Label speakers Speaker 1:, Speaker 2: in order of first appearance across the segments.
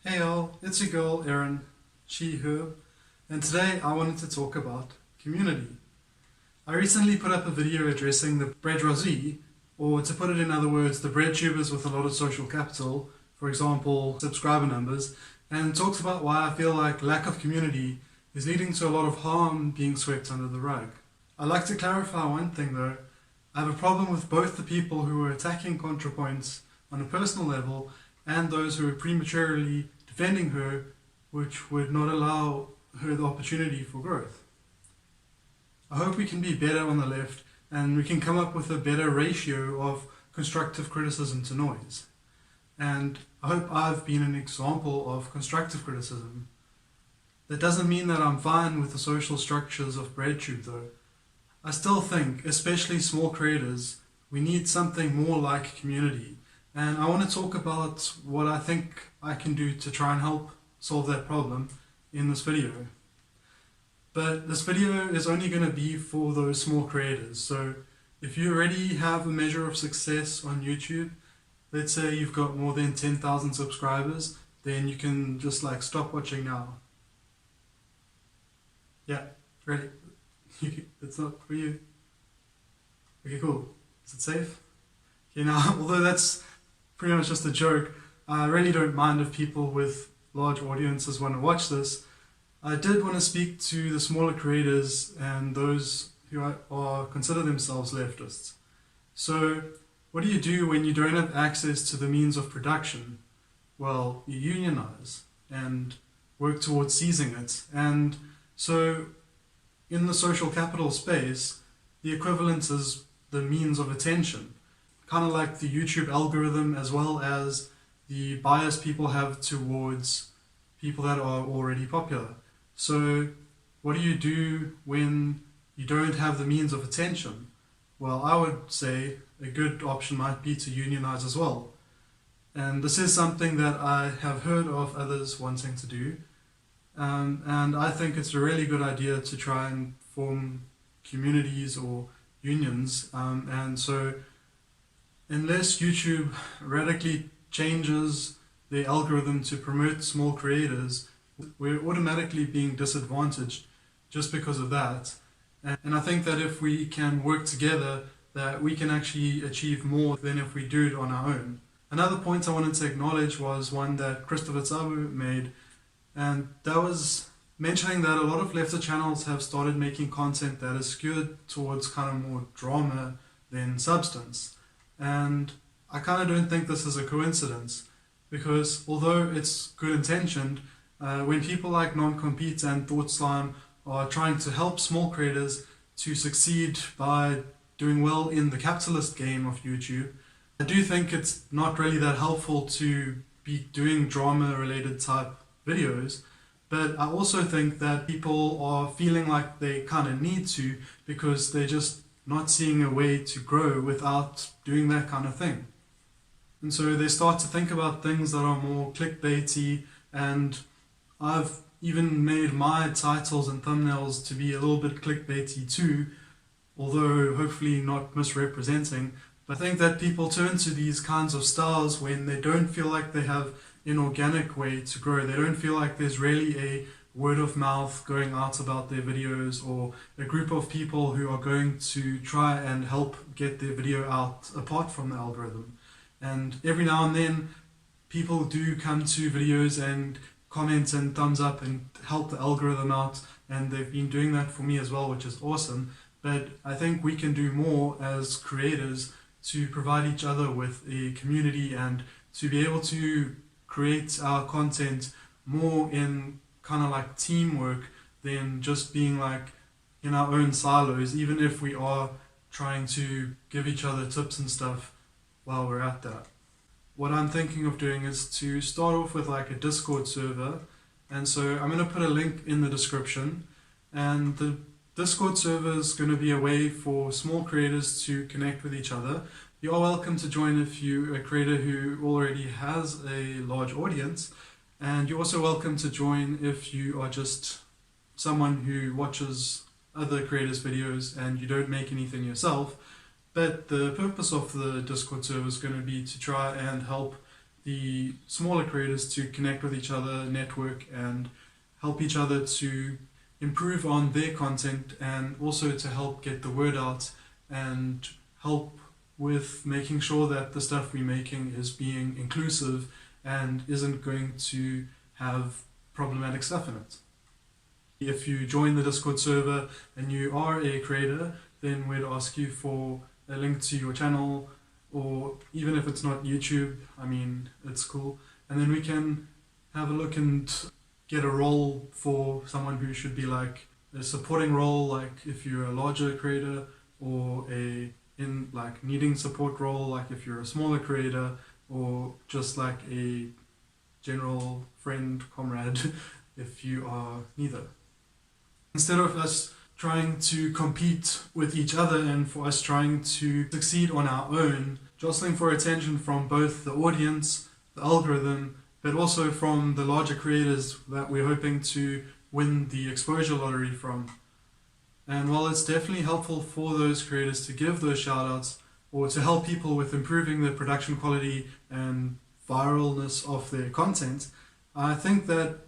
Speaker 1: Hey all, it's your girl Erin, she, her, and today I wanted to talk about community. I recently put up a video addressing the breadPROLES, or to put it in other words, the breadtubers with a lot of social capital, for example, subscriber numbers, and talks about why I feel like lack of community is leading to a lot of harm being swept under the rug. I'd like to clarify one thing though. I have a problem with both the people who are attacking ContraPoints on a personal level and those who are prematurely defending her, which would not allow her the opportunity for growth. I hope we can be better on the left and we can come up with a better ratio of constructive criticism to noise. And I hope I've been an example of constructive criticism. That doesn't mean that I'm fine with the social structures of BreadTube though. I still think, especially small creators, we need something more like community. And I want to talk about what I think I can do to try and help solve that problem in this video. But this video is only going to be for those small creators. So if you already have a measure of success on YouTube, let's say you've got more than 10,000 subscribers, then you can just like stop watching now. Yeah, ready? It's not for you. Okay, cool. Is it safe? Okay, now, although that's pretty much just a joke, I really don't mind if people with large audiences want to watch this. I did want to speak to the smaller creators and those who are consider themselves leftists. So, what do you do when you don't have access to the means of production? Well, you unionize and work towards seizing it. And so, in the social capital space, the equivalent is the means of attention. Kind of like the YouTube algorithm, as well as the bias people have towards people that are already popular. So what do you do when you don't have the means of attention? Well, I would say a good option might be to unionize as well. And this is something that I have heard of others wanting to do. And I think it's a really good idea to try and form communities or unions. And so unless YouTube radically changes the algorithm to promote small creators, we're automatically being disadvantaged just because of that. And I think that if we can work together, that we can actually achieve more than if we do it on our own. Another point I wanted to acknowledge was one that Christopher Tsabu made, and that was mentioning that a lot of leftist channels have started making content that is skewed towards kind of more drama than substance. And I kind of don't think this is a coincidence, because although it's good intentioned, when people like Non-Compete and Thought Slime are trying to help small creators to succeed by doing well in the capitalist game of YouTube, I do think it's not really that helpful to be doing drama related type videos. But I also think that people are feeling like they kind of need to, because they're just not seeing a way to grow without doing that kind of thing. And so they start to think about things that are more clickbaity, and I've even made my titles and thumbnails to be a little bit clickbaity too, although hopefully not misrepresenting. But I think that people turn to these kinds of styles when they don't feel like they have an organic way to grow. They don't feel like there's really a word of mouth going out about their videos, or a group of people who are going to try and help get their video out apart from the algorithm. And every now and then people do come to videos and comment and thumbs up and help the algorithm out, and they've been doing that for me as well, which is awesome. But I think we can do more as creators to provide each other with a community and to be able to create our content more in kind of like teamwork than just being like in our own silos, even if we are trying to give each other tips and stuff while we're at that. What I'm thinking of doing is to start off with like a Discord server, and so I'm going to put a link in the description, and the Discord server is going to be a way for small creators to connect with each other. You are welcome to join if you're a creator who already has a large audience, and you're also welcome to join if you are just someone who watches other creators' videos and you don't make anything yourself. But the purpose of the Discord server is going to be to try and help the smaller creators to connect with each other, network, and help each other to improve on their content, and also to help get the word out and help with making sure that the stuff we're making is being inclusive and isn't going to have problematic stuff in it. If you join the Discord server and you are a creator, then we'd ask you for a link to your channel, or even if it's not YouTube, I mean, it's cool. And then we can have a look and get a role for someone who should be like a supporting role, like if you're a larger creator, or in like needing support role, like if you're a smaller creator, or just like a general friend, comrade, if you are neither. Instead of us trying to compete with each other and for us trying to succeed on our own, jostling for attention from both the audience, the algorithm, but also from the larger creators that we're hoping to win the exposure lottery from. And while it's definitely helpful for those creators to give those shoutouts or to help people with improving their production quality and viralness of their content, I think that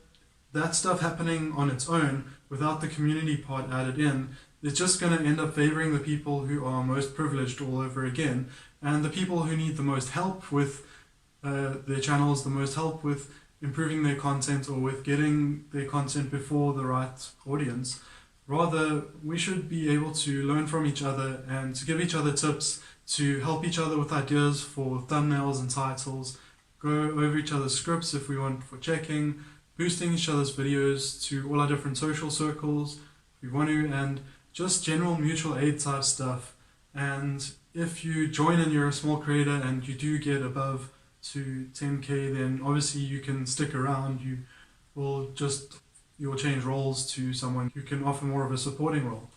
Speaker 1: stuff happening on its own without the community part added in is just going to end up favoring the people who are most privileged all over again, and the people who need the most help with their channels, the most help with improving their content or with getting their content before the right audience. Rather, we should be able to learn from each other and to give each other tips, to help each other with ideas for thumbnails and titles, go over each other's scripts if we want for checking, boosting each other's videos to all our different social circles if we want to, and just general mutual aid type stuff. And if you join and you're a small creator and you do get above to 10k, then obviously you can stick around. You'll change roles to someone who can offer more of a supporting role.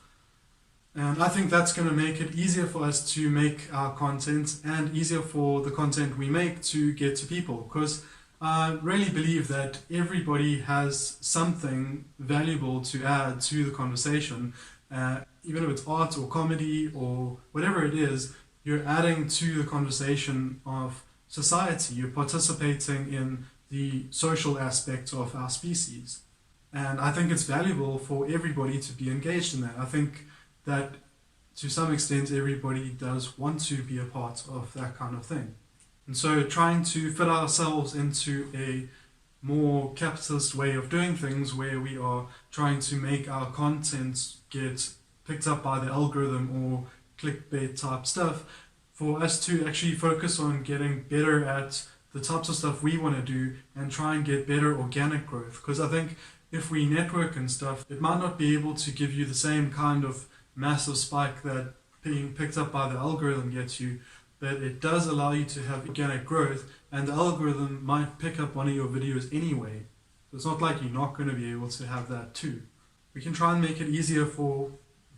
Speaker 1: And I think that's going to make it easier for us to make our content and easier for the content we make to get to people, because I really believe that everybody has something valuable to add to the conversation. Even if it's art or comedy or whatever it is, you're adding to the conversation of society. You're participating in the social aspect of our species. And I think it's valuable for everybody to be engaged in that. I think that to some extent everybody does want to be a part of that kind of thing. And so trying to fit ourselves into a more capitalist way of doing things, where we are trying to make our content get picked up by the algorithm or clickbait type stuff, for us to actually focus on getting better at the types of stuff we want to do and try and get better organic growth. Because I think if we network and stuff, it might not be able to give you the same kind of massive spike that being picked up by the algorithm gets you, but it does allow you to have organic growth, and the algorithm might pick up one of your videos anyway. So it's not like you're not going to be able to have that too. We can try and make it easier for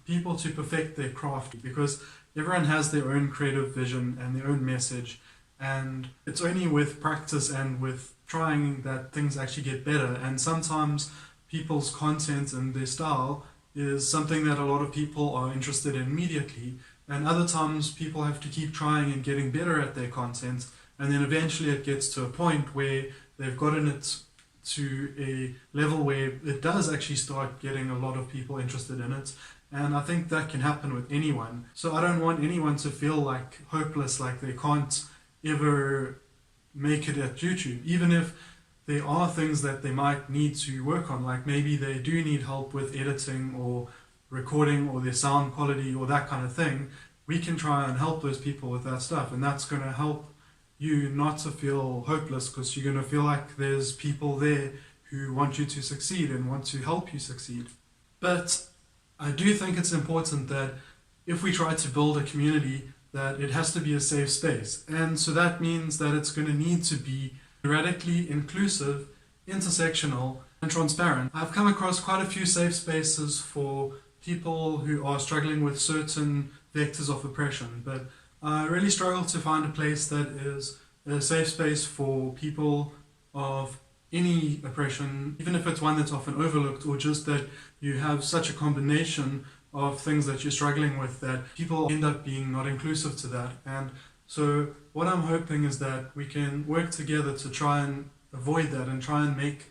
Speaker 1: people to perfect their craft, because everyone has their own creative vision and their own message, and it's only with practice and with trying that things actually get better. And sometimes people's content and their style is something that a lot of people are interested in immediately, and other times people have to keep trying and getting better at their content, and then eventually it gets to a point where they've gotten it to a level where it does actually start getting a lot of people interested in it. And I think that can happen with anyone. So I don't want anyone to feel like hopeless, like they can't ever make it at YouTube, even if there are things that they might need to work on, like maybe they do need help with editing or recording or their sound quality or that kind of thing. We can try and help those people with that stuff, and that's going to help you not to feel hopeless, because you're going to feel like there's people there who want you to succeed and want to help you succeed. But I do think it's important that if we try to build a community, that it has to be a safe space. And so that means that it's going to need to be radically inclusive, intersectional, and transparent. I've come across quite a few safe spaces for people who are struggling with certain vectors of oppression, but I really struggle to find a place that is a safe space for people of any oppression, even if it's one that's often overlooked, or just that you have such a combination of things that you're struggling with that people end up being not inclusive to that. And So what I'm hoping is that we can work together to try and avoid that and try and make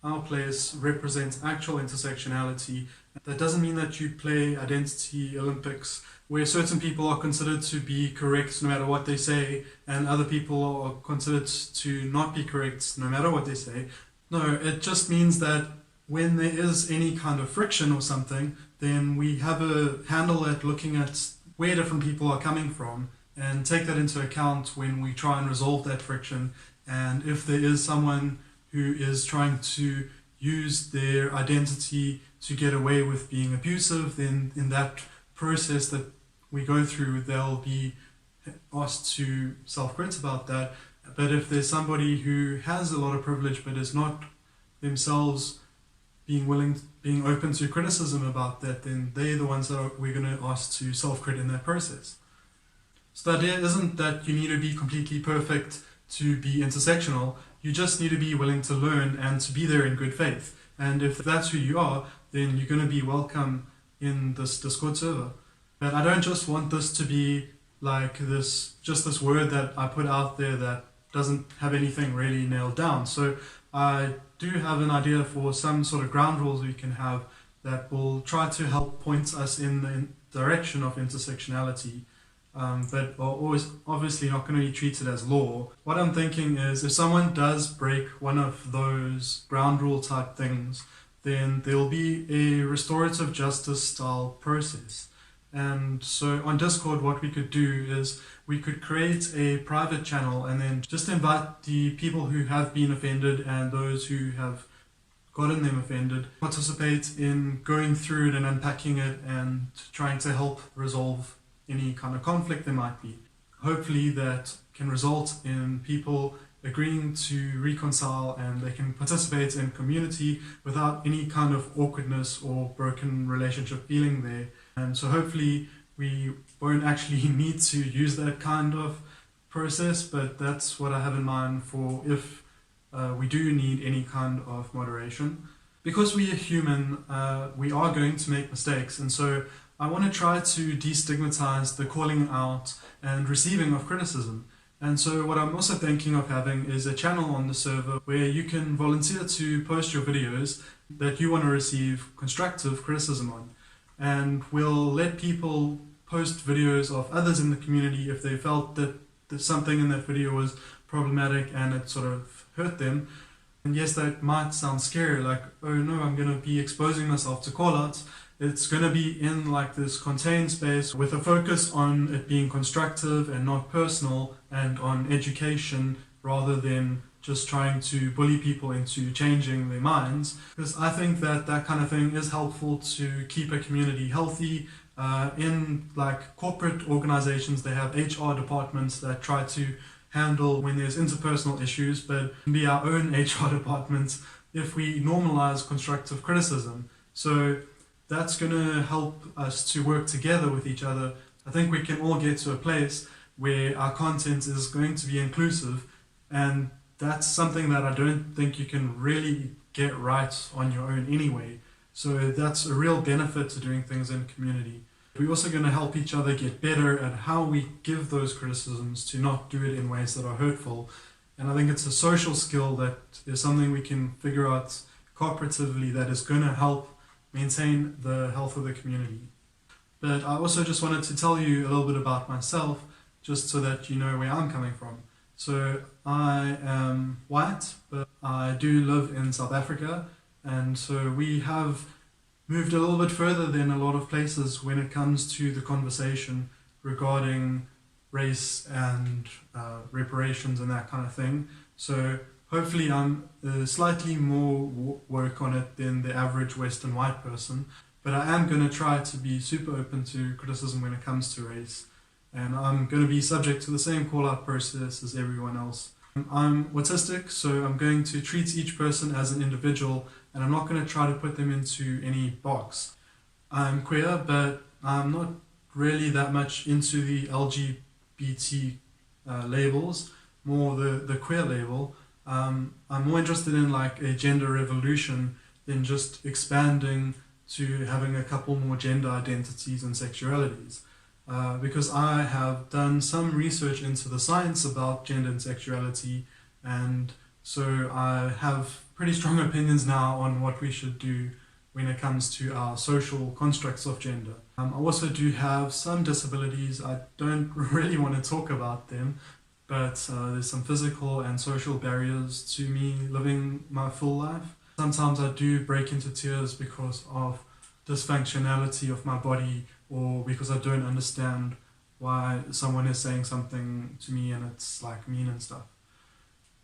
Speaker 1: our place represent actual intersectionality. That doesn't mean that you play identity Olympics where certain people are considered to be correct no matter what they say and other people are considered to not be correct no matter what they say. No, it just means that when there is any kind of friction or something, then we have a handle at looking at where different people are coming from and take that into account when we try and resolve that friction. And if there is someone who is trying to use their identity to get away with being abusive, then in that process that we go through, they'll be asked to self-crit about that. But if there's somebody who has a lot of privilege but is not themselves being open to criticism about that, then they're the ones that we're going to ask to self-crit in that process. So the idea isn't that you need to be completely perfect to be intersectional. You just need to be willing to learn and to be there in good faith. And if that's who you are, then you're going to be welcome in this Discord server. But I don't just want this to be like this word that I put out there that doesn't have anything really nailed down. So I do have an idea for some sort of ground rules we can have that will try to help point us in the direction of intersectionality. But are always obviously not going to be treated as law. What I'm thinking is if someone does break one of those ground rule type things, then there will be a restorative justice style process. And so on Discord, what we could do is we could create a private channel and then just invite the people who have been offended and those who have gotten them offended, participate in going through it and unpacking it and trying to help resolve any kind of conflict there might be. Hopefully that can result in people agreeing to reconcile and they can participate in community without any kind of awkwardness or broken relationship feeling there. And so hopefully we won't actually need to use that kind of process, but that's what I have in mind for if we do need any kind of moderation. Because we are human, we are going to make mistakes, and so I want to try to destigmatize the calling out and receiving of criticism. And so what I'm also thinking of having is a channel on the server where you can volunteer to post your videos that you want to receive constructive criticism on. And we'll let people post videos of others in the community if they felt that something in that video was problematic and it sort of hurt them. And yes, that might sound scary, like, oh no, I'm going to be exposing myself to callouts. It's going to be in like this contained space with a focus on it being constructive and not personal and on education rather than just trying to bully people into changing their minds. Because I think that that kind of thing is helpful to keep a community healthy. In like corporate organizations, they have HR departments that try to handle when there's interpersonal issues, but be our own HR departments if we normalize constructive criticism. So that's going to help us to work together with each other. I think we can all get to a place where our content is going to be inclusive, and that's something that I don't think you can really get right on your own anyway. So that's a real benefit to doing things in community. We're also going to help each other get better at how we give those criticisms to not do it in ways that are hurtful. And I think it's a social skill that is something we can figure out cooperatively that is going to help maintain the health of the community. But I also just wanted to tell you a little bit about myself, just so that you know where I'm coming from. So I am white, but I do live in South Africa, and so we have moved a little bit further than a lot of places when it comes to the conversation regarding race and reparations and that kind of thing. So hopefully I'm slightly more woke on it than the average Western white person, but I am going to try to be super open to criticism when it comes to race, and I'm going to be subject to the same call-out process as everyone else. I'm autistic, so I'm going to treat each person as an individual, and I'm not going to try to put them into any box. I'm queer, but I'm not really that much into the LGBT labels, more the queer label. I'm more interested in like a gender revolution than just expanding to having a couple more gender identities and sexualities. because I have done some research into the science about gender and sexuality, and so I have pretty strong opinions now on what we should do when it comes to our social constructs of gender. I also do have some disabilities. I don't really want to talk about them, but there's some physical and social barriers to me living my full life. Sometimes I do break into tears because of dysfunctionality of my body, or because I don't understand why someone is saying something to me and it's like mean and stuff.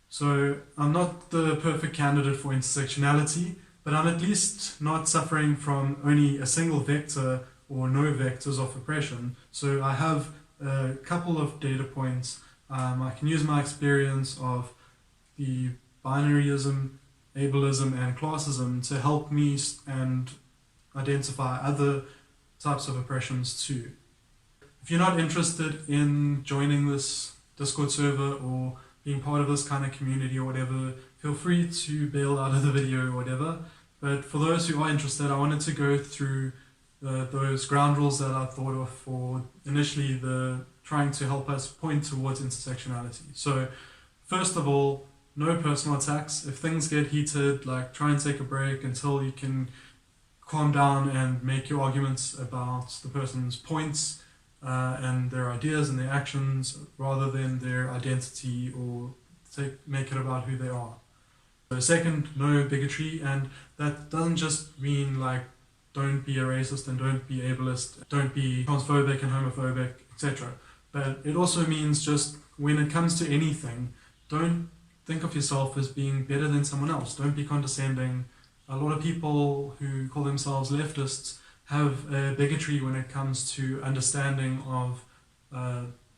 Speaker 1: So I'm not the perfect candidate for intersectionality, but I'm at least not suffering from only a single vector or no vectors of oppression. So I have a couple of data points. I can use my experience of the binaryism, ableism, and classism to help me and identify other types of oppressions too. If you're not interested in joining this Discord server or being part of this kind of community or whatever, feel free to bail out of the video or whatever. But for those who are interested, I wanted to go through those ground rules that I thought of for initially trying to help us point towards intersectionality. So first of all, no personal attacks. If things get heated, like try and take a break until you can calm down and make your arguments about the person's points and their ideas and their actions, rather than their identity, or make it about who they are. So second, no bigotry, and that doesn't just mean like don't be a racist and don't be ableist, don't be transphobic and homophobic, etc. But it also means just when it comes to anything, don't think of yourself as being better than someone else. Don't be condescending. A lot of people who call themselves leftists have a bigotry when it comes to understanding of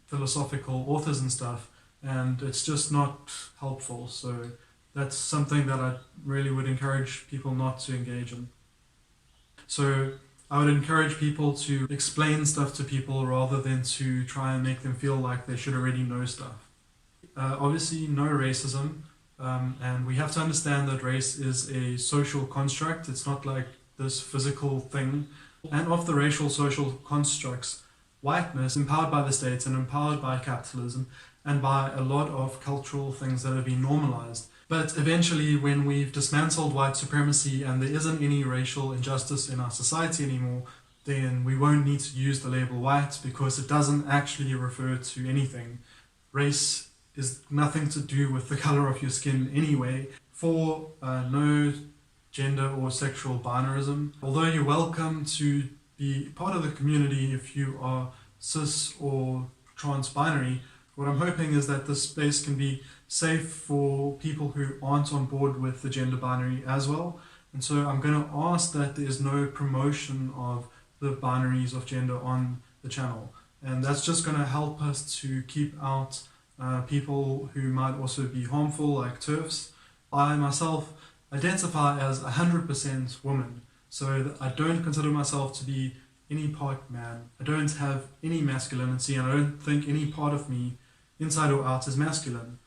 Speaker 1: philosophical authors and stuff, and it's just not helpful. So that's something that I really would encourage people not to engage in. So I would encourage people to explain stuff to people rather than to try and make them feel like they should already know stuff. Obviously, no racism, and we have to understand that race is a social construct. It's not like this physical thing. And of the racial social constructs, whiteness, empowered by the states and empowered by capitalism and by a lot of cultural things that have been normalized. But eventually, when we've dismantled white supremacy and there isn't any racial injustice in our society anymore, then we won't need to use the label white, because it doesn't actually refer to anything. Race is nothing to do with the color of your skin anyway. For no gender or sexual binarism, although you're welcome to be part of the community if you are cis or trans-binary, what I'm hoping is that this space can be safe for people who aren't on board with the gender binary as well. And so I'm going to ask that there is no promotion of the binaries of gender on the channel. And that's just going to help us to keep out people who might also be harmful, like TERFs. I myself identify as 100% woman, so I don't consider myself to be any part man. I don't have any masculinity, and I don't think any part of me, inside or out, is masculine.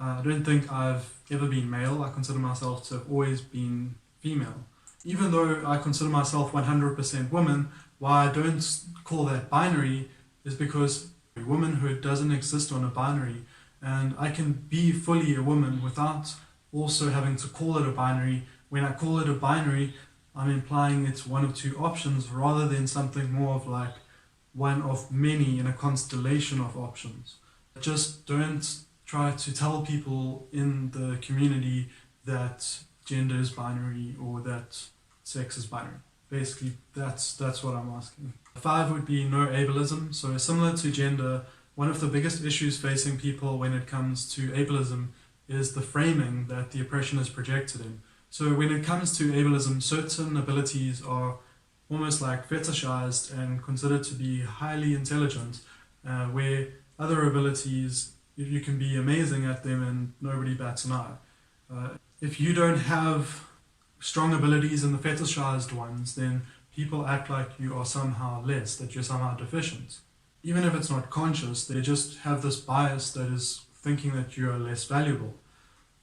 Speaker 1: I don't think I've ever been male. I consider myself to have always been female. Even though I consider myself 100% woman, why I don't call that binary is because womanhood doesn't exist on a binary, and I can be fully a woman without also having to call it a binary. When I call it a binary, I'm implying it's one of two options rather than something more of like one of many in a constellation of options. Just don't try to tell people in the community that gender is binary or that sex is binary. Basically, that's what I'm asking. 5 would be no ableism. So similar to gender, one of the biggest issues facing people when it comes to ableism is the framing that the oppression is projected in. So when it comes to ableism, certain abilities are almost like fetishized and considered to be highly intelligent, where other abilities, you can be amazing at them and nobody bats an eye. If you don't have strong abilities in the fetishized ones, then people act like you are somehow less, that you're somehow deficient. Even if it's not conscious, they just have this bias that is thinking that you are less valuable.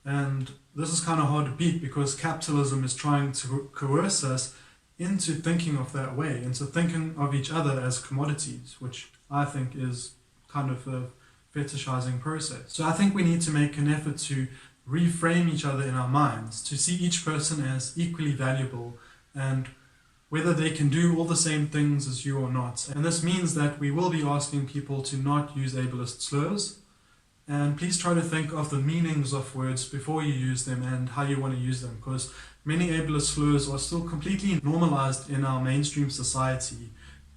Speaker 1: And this is kind of hard to beat because capitalism is trying to coerce us into thinking of that way, into thinking of each other as commodities, which I think is kind of a fetishizing process. So I think we need to make an effort to reframe each other in our minds, to see each person as equally valuable and whether they can do all the same things as you or not. And this means that we will be asking people to not use ableist slurs. And please try to think of the meanings of words before you use them and how you want to use them, because many ableist slurs are still completely normalized in our mainstream society,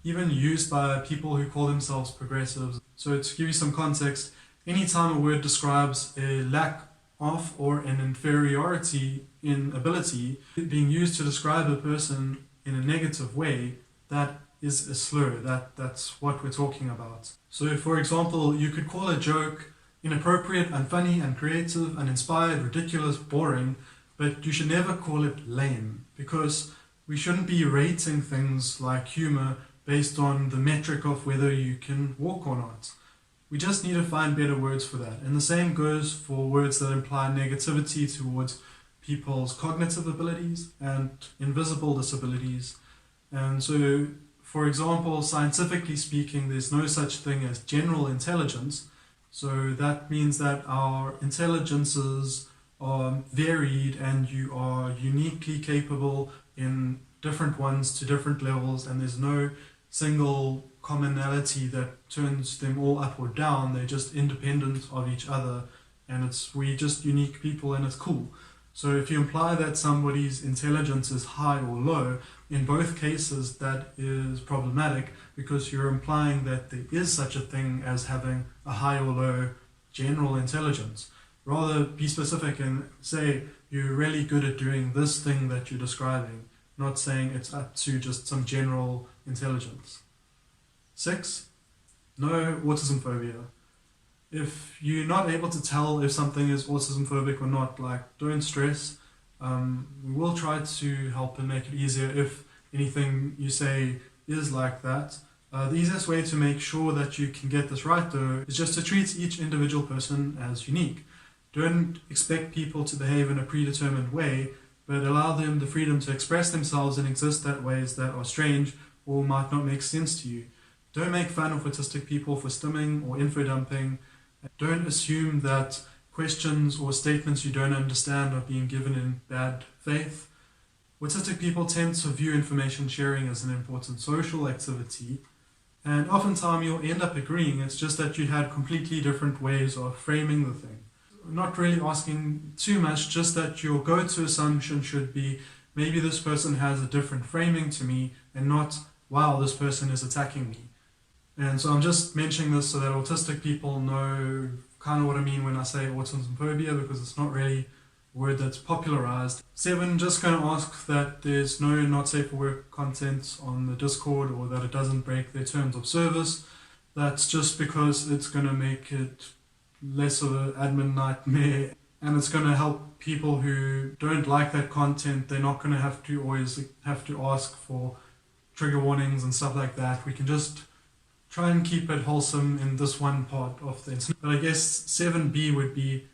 Speaker 1: even used by people who call themselves progressives. So to give you some context, anytime a word describes a lack of or an inferiority in ability being used to describe a person in a negative way, that is a slur. That's what we're talking about. So for example, you could call a joke inappropriate, unfunny, uncreative, uninspired, ridiculous, boring, but you should never call it lame, because we shouldn't be rating things like humor based on the metric of whether you can walk or not. We just need to find better words for that. And the same goes for words that imply negativity towards people's cognitive abilities and invisible disabilities. And so, for example, scientifically speaking, there's no such thing as general intelligence. So that means that our intelligences are varied and you are uniquely capable in different ones to different levels, and there's no single commonality that turns them all up or down. They're just independent of each other, and we're just unique people, and it's cool. So if you imply that somebody's intelligence is high or low, in both cases that is problematic, because you're implying that there is such a thing as having a high or low general intelligence. Rather be specific and say you're really good at doing this thing that you're describing, not saying it's up to just some general intelligence. 6, no autism phobia. If you're not able to tell if something is autism phobic or not, don't stress. We will try to help and make it easier if anything you say is like that. The easiest way to make sure that you can get this right, though, is just to treat each individual person as unique. Don't expect people to behave in a predetermined way, but allow them the freedom to express themselves and exist in ways that are strange or might not make sense to you. Don't make fun of autistic people for stimming or info dumping. Don't assume that questions or statements you don't understand are being given in bad faith. Autistic people tend to view information sharing as an important social activity, and oftentimes you'll end up agreeing. It's just that you had completely different ways of framing the thing. Not really asking too much, just that your go-to assumption should be, maybe this person has a different framing to me, and not, wow, this person is attacking me. And so I'm just mentioning this so that autistic people know kind of what I mean when I say autism phobia, because it's not really a word that's popularized. 7, just going to ask that there's no not safe for work content on the Discord, or that it doesn't break their terms of service. That's just because it's going to make it less of an admin nightmare, and it's going to help people who don't like that content. They're not going to have to always have to ask for trigger warnings and stuff like that. We can just try and keep it wholesome in this one part of things. But I guess 7B would be,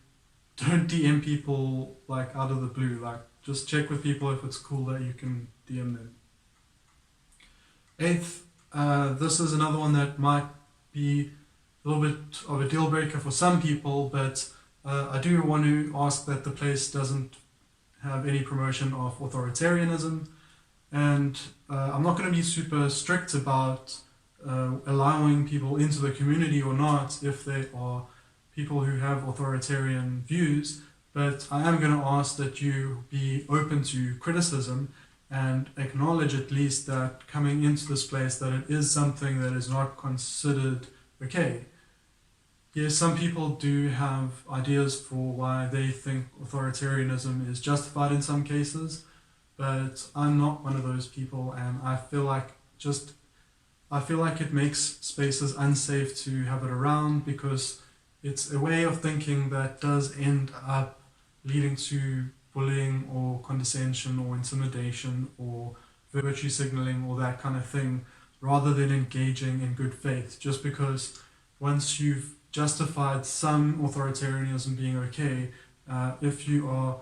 Speaker 1: don't DM people out of the blue. Just check with people if it's cool that you can DM them. 8th, this is another one that might be a little bit of a deal breaker for some people, but I do want to ask that the place doesn't have any promotion of authoritarianism, and I'm not going to be super strict about allowing people into the community or not if they are people who have authoritarian views, but I am going to ask that you be open to criticism and acknowledge at least that coming into this place that it is something that is not considered okay. Yes, some people do have ideas for why they think authoritarianism is justified in some cases, but I'm not one of those people, and I feel like it makes spaces unsafe to have it around, because it's a way of thinking that does end up leading to bullying or condescension or intimidation or virtue signaling or that kind of thing, rather than engaging in good faith. Just because once you've justified some authoritarianism being okay, if you are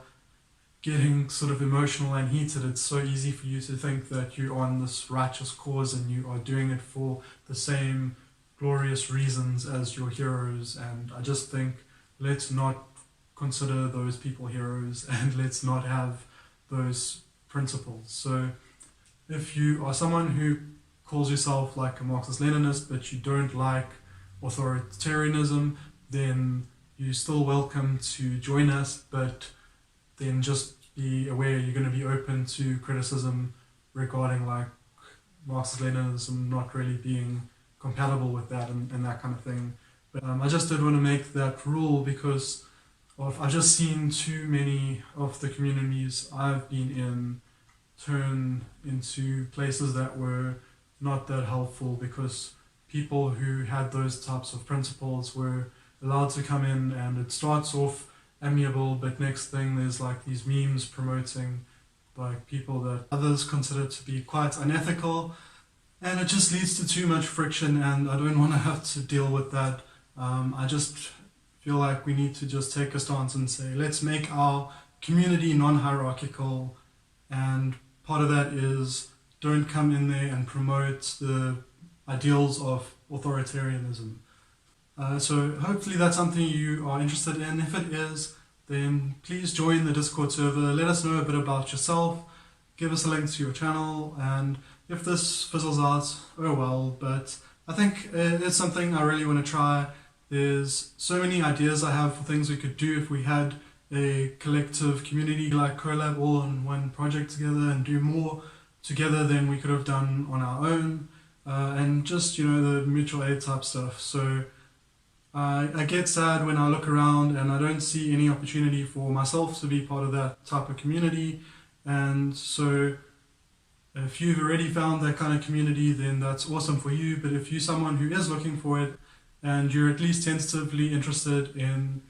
Speaker 1: getting sort of emotional and heated, it's so easy for you to think that you're on this righteous cause and you are doing it for the same glorious reasons as your heroes. And I just think, let's not consider those people heroes, and let's not have those principles. So if you are someone who calls yourself like a Marxist-Leninist, but you don't like authoritarianism, then you're still welcome to join us, but then just be aware you're going to be open to criticism regarding like Marxist-Leninism not really being compatible with that and that kind of thing. But I just did want to make that rule because I've just seen too many of the communities I've been in turn into places that were not that helpful, because people who had those types of principles were allowed to come in, and it starts off amiable, but next thing there's like these memes promoting like people that others consider to be quite unethical, and it just leads to too much friction, and I don't want to have to deal with that. I just feel like we need to just take a stance and say, let's make our community non-hierarchical, and part of that is don't come in there and promote the ideals of authoritarianism. So hopefully that's something you are interested in. If it is, then please join the Discord server. Let us know a bit about yourself. Give us a link to your channel, and if this fizzles out, oh well, but I think it's something I really want to try. There's so many ideas I have for things we could do if we had a collective community, like collab all on one project together and do more together than we could have done on our own, and just, you know, the mutual aid type stuff. So I get sad when I look around and I don't see any opportunity for myself to be part of that type of community. And so if you've already found that kind of community, then that's awesome for you. But if you're someone who is looking for it and you're at least tentatively interested in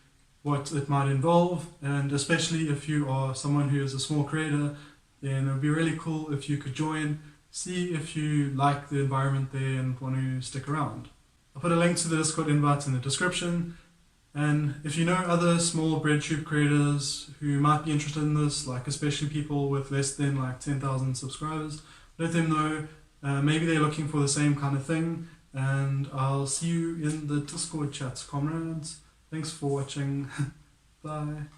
Speaker 1: what it might involve, and especially if you are someone who is a small creator, then it would be really cool if you could join, see if you like the environment there and want to stick around. I'll put a link to the Discord invite in the description, and if you know other small breadTube creators who might be interested in this, like especially people with less than like 10,000 subscribers, let them know. Maybe they're looking for the same kind of thing, and I'll see you in the Discord chats, comrades. Thanks for watching. Bye.